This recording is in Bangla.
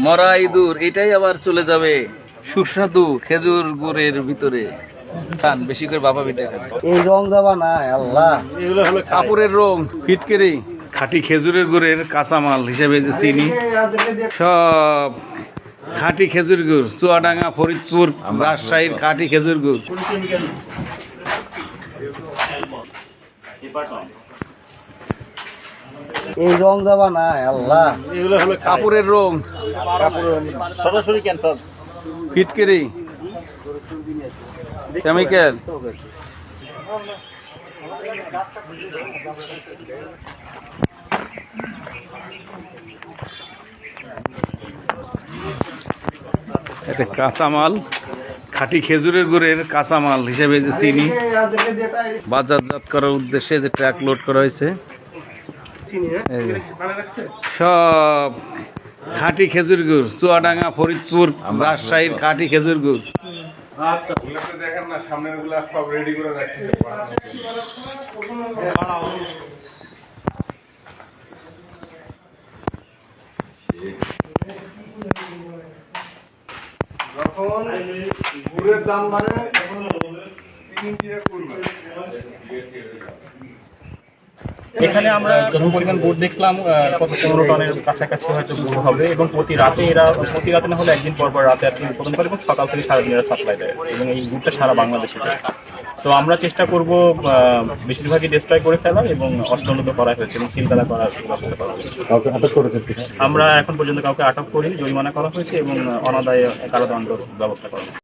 মরা ইঁদুর এটাই আবার চলে যাবে সুস্বাদু খেজুর গুড়ের ভিতরে। খান বেশি করে, বাবা বেটা খান। এই রং দেওয়া না আল্লাহ, এগুলো হলো কাপড়ের রং, ফিটকেরি। খাঁটি খেজুরের গুড়ের কাঁচামাল হিসেবে যে চিনি, সব খাঁটি খেজুর গুড়, চুয়াডাঙ্গা, ফরিদপুর, রাজশাহীর খাঁটি খেজুর গুড়। এই রং দেওয়া না আল্লাহ, এগুলো হলো কাপড়ের রং, সরাসরি ক্যান্সার ফিটকেরি, কেমিক্যাল। এটা কাঁচামাল, খাঁটি খেজুরের গুড়ের কাঁচামাল হিসেবে যে চিনি বাজারজাত করার উদ্দেশ্যে যে ট্রাক লোড করা হয়েছে। সব খাঁটি খেজুর গুড়, চুয়াডাঙ্গা, ফরিদপুর, রাজশাহীর খাঁটি খেজুর গুড়। দেখেন না, সামনের গুলা সব রেডি করে রাখছে। যখন গুড়ের দাম বাড়ে তখন চিনি দিয়ে করবে। এখানে আমরা যত পরিমাণ গুড় দেখলাম কত 15 টনের কাছাকাছি হয়তো গুড় হবে, এবং প্রতি রাতে না হলে একদিন পর পর রাতে আর কি উৎপাদন করে, এবং সকাল থেকে সারাদিন এরা সাপ্লাই দেয়, এবং এই গুড়টা সারা বাংলাদেশে যায়। তো আমরা চেষ্টা করব বেশিরভাগই ডিস্ট্রয় করে ফেলা, এবং অর্থোন্নত করা হয়েছে এবং সিলগালা করার ব্যবস্থা করা হয়েছে। আমরা এখন পর্যন্ত কাউকে আটক করি, জরিমানা করা হয়েছে এবং অনাদায়ে কারাদণ্ডের ব্যবস্থা করা হয়েছে।